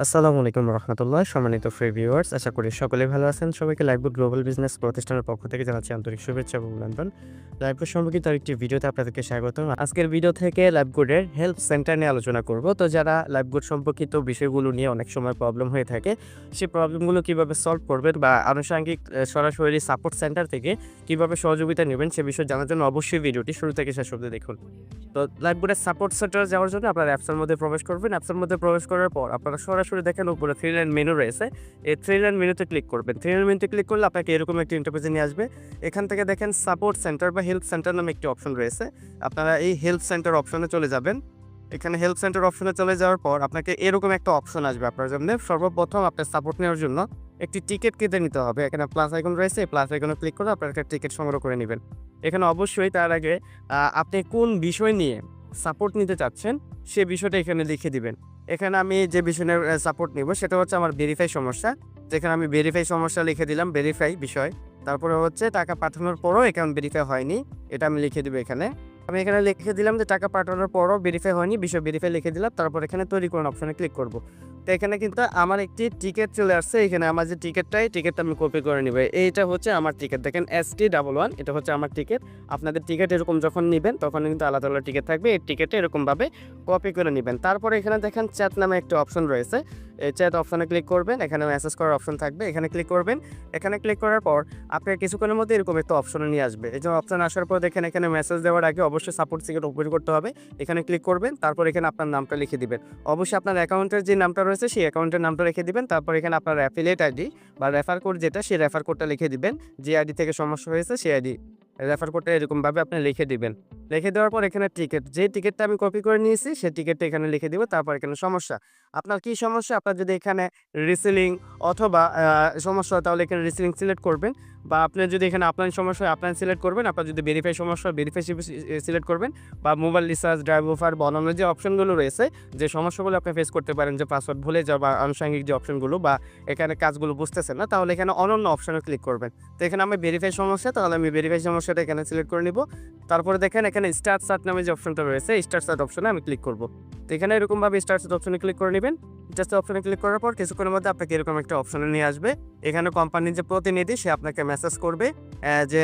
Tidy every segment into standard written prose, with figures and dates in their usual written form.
আসসালামু আলাইকুম রহমতুল্লাহ। সম্মানিত ফ্রি ভিউয়ার্স, আশা করি সকলে ভালো আছেন। সবাইকে লাইভগুড গ্লোবাল বিজনেস প্রতিষ্ঠানের পক্ষ থেকে জানাচ্ছি আন্তরিক শুভেচ্ছা এবং অভিনন্দন। লাইভগুড সম্পর্কিত আরেকটি ভিডিওতে আপনাদেরকে স্বাগতম। আজকের ভিডিও থেকে লাইভগুডের হেল্প সেন্টার নিয়ে আলোচনা করব। তো যারা লাইভগুড সম্পর্কিত বিষয়গুলো নিয়ে অনেক সময় প্রবলেম হয়ে থাকে, সেই প্রবলেমগুলো কীভাবে সলভ করবেন বা আনুষঙ্গিক সরাসরি সাপোর্ট সেন্টার থেকে কীভাবে সহযোগিতা নেবেন সে বিষয়ে জানার জন্য অবশ্যই ভিডিওটি শুরু থেকে শেষ অবধি দেখুন। তো লাইভগুডের সাপোর্ট সেন্টারে যাওয়ার জন্য আপনারা অ্যাপসের মধ্যে প্রবেশ করবেন। অ্যাপসের মধ্যে প্রবেশ করার পর আপনারা সরাসরি দেখেন উপরে 3 লাইন মেনু রয়েছে। এই 3 লাইন মেনুতে ক্লিক করবেন। 3 লাইন মেনুতে ক্লিক করলে আপনাকে এরকম একটি ইন্টারফেসে নিয়ে আসবে। এখান থেকে দেখেন সাপোর্ট সেন্টার বা হেল্প সেন্টার নামে একটি অপশন রয়েছে। আপনারা এই হেল্প সেন্টার অপশনে চলে যাবেন। এখানে হেল্প সেন্টার অপশনে চলে যাওয়ার পর আপনাকে এরকম একটা অপশন আসবে আপনার সামনে। সর্বপ্রথম আপনার সাপোর্ট নেওয়ার জন্য একটি টিকেট কেটে নিতে হবে। এখানে প্লাস আইকন রয়েছে, এই প্লাস আইকনে ক্লিক করে আপনারা একটা টিকেট সংগ্রহ করে নেবেন। এখানে অবশ্যই তার আগে আপনি কোন বিষয় নিয়ে সাপোর্ট নিতে চাচ্ছেন সে বিষয়টা এখানে লিখে দিবেন। এখানে আমি যে বিষয় নিয়ে সাপোর্ট নিব সেটা হচ্ছে আমার ভেরিফাই সমস্যা। যেখানে আমি ভেরিফাই সমস্যা লিখে দিলাম, ভেরিফাই বিষয়। তারপরে হচ্ছে টাকা পাঠানোর পরও অ্যাকাউন্ট ভেরিফাই হয়নি, এটা আমি লিখে দেবো এখানে। আমি এখানে লিখে দিলাম যে টাকা পাঠানোর পরও ভেরিফাই হয়নি, বিষয় ভেরিফাই লিখে দিলাম। তারপর এখানে তৈরি করুন অপশনে ক্লিক করব। তো এখানে কিন্তু আমার একটি টিকেট চলে আসছে। এখানে আমার যে টিকেটটা আমি কপি করে নিব। এইটা হচ্ছে আমার টিকেট, দেখেন ST11, এটা হচ্ছে আমার টিকেট। আপনাদের টিকেট এরকম যখন নেবেন তখন কিন্তু আলাদা আলাদা টিকেট থাকবে। এই টিকেটে এরকমভাবে কপি করে নেবেন। তারপরে এখানে দেখেন চ্যাট নামে একটা অপশন রয়েছে। এই চ্যাট অপশনে ক্লিক করবেন। এখানে মেসেজ করার অপশন থাকবে, এখানে ক্লিক করবেন। এখানে ক্লিক করার পর আপনার কিছুক্ষণের মধ্যে এরকম একটা অপশনে নিয়ে আসবে। এই যে অপশন আসার পর দেখেন এখানে মেসেজ দেওয়ার আগে অবশ্যই সাপোর্ট টিকেট ওপেন করতে হবে। এখানে ক্লিক করবেন, তারপর এখানে আপনার নামটা লিখে দিবেন। অবশ্যই আপনার অ্যাকাউন্টের যে নামটা রয়েছে সেই অ্যাকাউন্টের নামটা রেখে দিবেন। তারপর এখানে আপনার অ্যাফিলিয়েট আইডি বা রেফার কোড যেটা, সেই রেফার কোডটা লিখে দিবেন। যে আইডি থেকে সমস্যা হয়েছে সেই আইডি রেফার কোডটা এরকমভাবে আপনি লিখে দিবেন। লিখে দেওয়ার পর এখানে টিকেট, যে টিকেটটা আমি কপি করে নিয়েছি সেই টিকেটটা এখানে লিখে দিব। তারপর এখানে সমস্যা, আপনার কি সমস্যা, আপনার যদি এখানে রিসেলিং অথবা সমস্যা হয় তাহলে এখানে রিসেলিং সিলেক্ট করবেন, বা আপনার যদি এখানে আপনার সমস্যা হয় আপনার সিলেক্ট করবেন। আপনার যদি ভেরিফাই সমস্যা হয় ভেরিফাই সিলেক্ট করবেন, বা মোবাইল রিচার্জ, ড্রাইভ অফার বা অন্যান্য যে অপশনগুলো রয়েছে, যে সমস্যাগুলো আপনি ফেস করতে পারেন, যে পাসওয়ার্ড ভুলে যাওয়া বা আনুষঙ্গিক যে অপশনগুলো বা এখানে কাজগুলো বুঝতেছেন না, তাহলে এখানে অনন্য অপশনে ক্লিক করবেন। তো এখানে আমি ভেরিফাই সমস্যা, তাহলে আমি ভেরিফাই সমস্যাটা এখানে সিলেক্ট করে নিব। তারপরে দেখেন এখানে স্টার্ট সার্চ নামে যে অপশনটা রয়েছে, স্টার্ট সার্চ অপশনে আমি ক্লিক করব। তো এখানে এরকমভাবে স্টার্ট সার্চ অপশনে ক্লিক করে নেবেন। জাস্ট অপশনে ক্লিক করার পর কিছুক্ষণের মধ্যে আপনাকে এরকম একটা অপশনে নিয়ে আসবে। এখানে কোম্পানির যে প্রতিনিধি সে আপনাকে মেসেজ করবে যে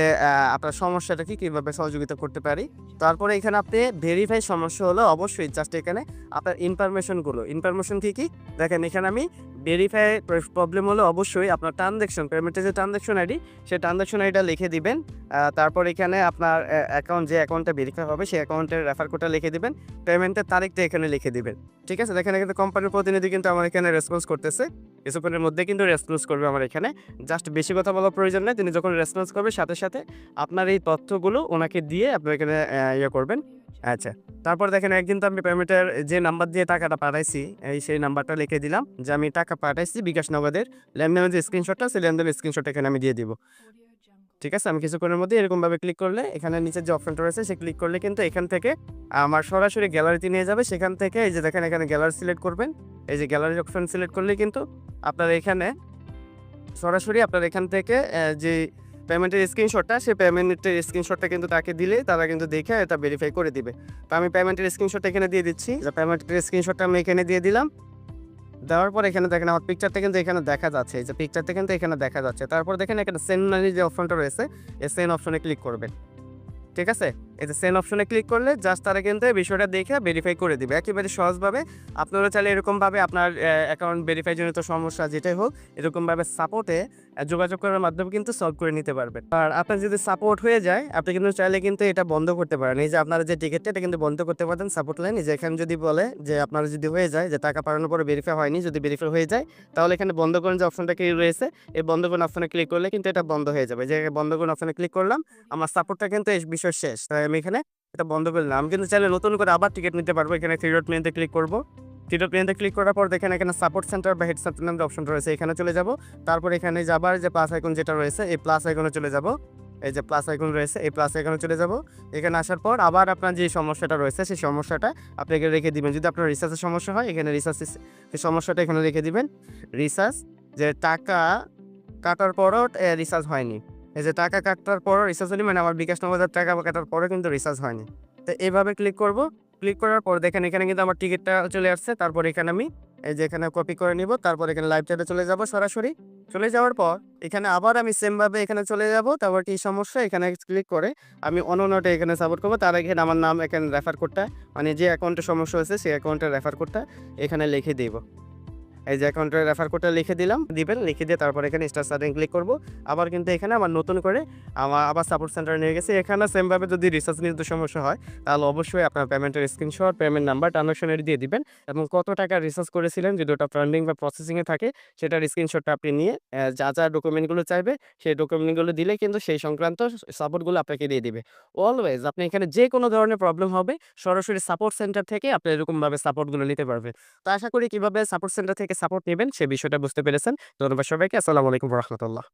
আপনার সমস্যাটা কি, কীভাবে সহযোগিতা করতে পারি। তারপরে এখানে আপনি ভেরিফাই সমস্যা হলো অবশ্যই জাস্ট এখানে আপনার ইনফরমেশন কী দেখেন। এখানে আমি ভেরিফাই প্রবলেম হলে অবশ্যই আপনার ট্রানজ্যাকশন, পেমেন্টের যে ট্রানজ্যাকশন আইডি, সেই ট্রানজ্যাকশন আইডিটা লিখে দিবেন। তারপর এখানে আপনার যে অ্যাকাউন্টটা ভেরিফাই হবে সেই অ্যাকাউন্টের রেফার কোডটা লিখে দিবেন। পেমেন্টের তারিখটা এখানে লিখে দিবেন। ঠিক আছে, দেখেন এখানে কোম্পানির প্রতিনিধি কিন্তু আমার এখানে রেসপন্স করতেছে। কিছুক্ষণের মধ্যে কিন্তু রেসপন্স করবে আমার এখানে। জাস্ট বেশি কথা বলার প্রয়োজন নেই, তিনি যখন রেসপন্স করবে সাথে সাথে আপনার এই তথ্যগুলো ওনাকে দিয়ে আপনি এখানে করবেন। আচ্ছা, তারপর দেখেন একদিন তো আমি পেমেন্টের যে নাম্বার দিয়ে টাকাটা পাঠাইছি, সেই নাম্বারটা লিখে দিলাম যে আমি টাকা পাঠাইছি বিকাশ নগদের। লেনদেনের যে স্ক্রিনশটটা, সেই লেনদেনের স্ক্রিনশটটা এখানে আমি দিয়ে দিব। ঠিক আছে, আমি কিছুক্ষণের মধ্যে এরকমভাবে ক্লিক করলে এখানে নিচের যে অপশনটা রয়েছে সে ক্লিক করলে কিন্তু এখান থেকে আমার সরাসরি গ্যালারিতে নিয়ে যাবে। সেখান থেকে এই যে দেখেন এখানে গ্যালারি সিলেক্ট করবেন। এই যে গ্যালারি অপশন সিলেক্ট করলে কিন্তু আপনার এখানে সরাসরি আপনার এখান থেকে যে পেমেন্টের স্ক্রিনশটটা, সেই পেমেন্টের স্ক্রিনশটটা কিন্তু তাকে দিলে তারা কিন্তু দেখে এটা ভেরিফাই করে দিবে। তো আমি পেমেন্টের স্ক্রিনশটটা এখানে দিয়ে দিচ্ছি। যে পেমেন্টের স্ক্রিনশটটা আমি এখানে দিয়ে দিলাম। দেওয়ার পর এখানে দেখেন আমার পিকচারটা কিন্তু এখানে দেখা যাচ্ছে। এই যে পিকচারটা কিন্তু এখানে দেখা যাচ্ছে। তারপর দেখেন এখানে সেন্ড মানি যে অপশনটা রয়েছে, এই সেন্ড অপশনে ক্লিক করবেন। ঠিক আছে, এই যে সেন্ড অপশনে ক্লিক করলে জাস্ট তারা কিন্তু বিষয়টা দেখে ভেরিফাই করে দিবে একেবারে সহজভাবে। আপনারা চাইলে এরকমভাবে আপনার অ্যাকাউন্ট ভেরিফাই জনিত সমস্যা যেটাই হোক এরকমভাবে সাপোর্টে যোগাযোগ করার মাধ্যমে কিন্তু সলভ করে নিতে পারবেন। আর আপনার যদি সাপোর্ট হয়ে যায় আপনি কিন্তু চাইলে কিন্তু এটা বন্ধ করতে পারেন। এই যে আপনারা যে টিকিটটা এটা কিন্তু বন্ধ করতে পারেন সাপোর্ট লাইন। যে এখানে যদি বলে যে আপনারা যদি হয়ে যায় যে টাকা পাঠানোর পরে ভেরিফাই হয়নি, যদি ভেরিফাই হয়ে যায় তাহলে এখানে বন্ধ করেন যে অপশনটা কি রয়েছে, এই বন্ধ করুন অপশনে ক্লিক করলে কিন্তু এটা বন্ধ হয়ে যাবে। যে বন্ধ করুন অপশনে ক্লিক করলাম, আমার সাপোর্টটা কিন্তু এই বিষয় শেষ। তাই আমি এখানে এটা বন্ধ করলাম। আমি কিন্তু চাইলে নতুন করে আবার টিকিট নিতে পারবো। এখানে থ্রি ডট মেনুতে ক্লিক করব। থ্রি ডট মেনুতে ক্লিক করার পর দেখেন এখানে সাপোর্ট সেন্টার বা হেড সেন্টার নামের অপশন রয়েছে, এখানে চলে যাব। তারপর এখানে যাবার যে প্লাস আইকন যেটা রয়েছে এই প্লাস আইকনে চলে যাব। এই যে প্লাস আইকন রয়েছে এই প্লাস আইকনে চলে যাব। এখানে আসার পর আবার আপনার যে সমস্যাটা রয়েছে সেই সমস্যাটা আপনাকে রেখে দিবেন। যদি আপনার রিসার্চের সমস্যা হয় এখানে রিসার্চের সেই সমস্যাটা এখানে রেখে দিবেন। রিসার্চ যে টাকা কাটার পরও রিসার্চ হয়নি, এই যে টাকা কাটার পরও রিসার্চ হয়নি, মানে আমার বিকাশ ৯,০০০ টাকা কাটার পরেও কিন্তু রিসার্চ হয়নি। তো এইভাবে ক্লিক করব। ক্লিক করার পর দেখেন এখানে কিন্তু আমার টিকিটটা চলে আসছে। তারপর এখানে আমি এই যে এখানে কপি করে নিব, তারপর এখানে লাইভ চ্যাটে চলে যাব সরাসরি। চলে যাওয়ার পর এখানে আবার আমি সেম ভাবে এখানে চলে যাব। তারপর কি সমস্যা এখানে ক্লিক করে আমি অন্য নোটে এখানে সাপোর্ট করব। তার আগে আমার নাম এখানে রেফার কোডটা মানে যে অ্যাকাউন্টে সমস্যা হয়েছে সেই অ্যাকাউন্টের রেফার কোডটা এখানে লিখে দিব। এই যে অ্যাকাউন্টের রেফার কোডটা লিখে দিলাম, দিবেন লিখে দিয়ে তারপর এখানে স্টার্ট সেটিং ক্লিক করব। আবার কিন্তু এখানে আমার নতুন করে আবার সাপোর্ট সেন্টারে নিয়ে গেছে। এখানে সেম ভাবে যদি রিচার্জ নিতে সমস্যা হয় তাহলে অবশ্যই আপনার পেমেন্টের screenshot, payment number, transaction ID দিয়ে দিবেন এবং কত টাকা রিচার্জ করেছিলেন যদি ওটা পেন্ডিং বা প্রসেসিং এ থাকে সেটার স্ক্রিনশটটা আপনি নিয়ে যা ডকুমেন্টগুলো চাইবে সেই ডকুমেন্টগুলো দিলে কিন্তু সেই সংক্রান্ত সাপোর্টগুলো আপনাকে দিয়ে দিবে। অলওয়েজ আপনি এখানে যে কোনো ধরনের প্রবলেম হবে সরাসরি সাপোর্ট সেন্টার থেকে আপনি এরকমভাবে সাপোর্টগুলো নিতে পারবেন। তো আশা করি কিভাবে সাপোর্ট সেন্টার থেকে সাপোর্ট নিবেন সে বিষয়টা বুঝতে পেরেছেন। ধন্যবাদ সবাইকে। আসসালামু আলাইকুম ওয়া রাহমাতুল্লাহ।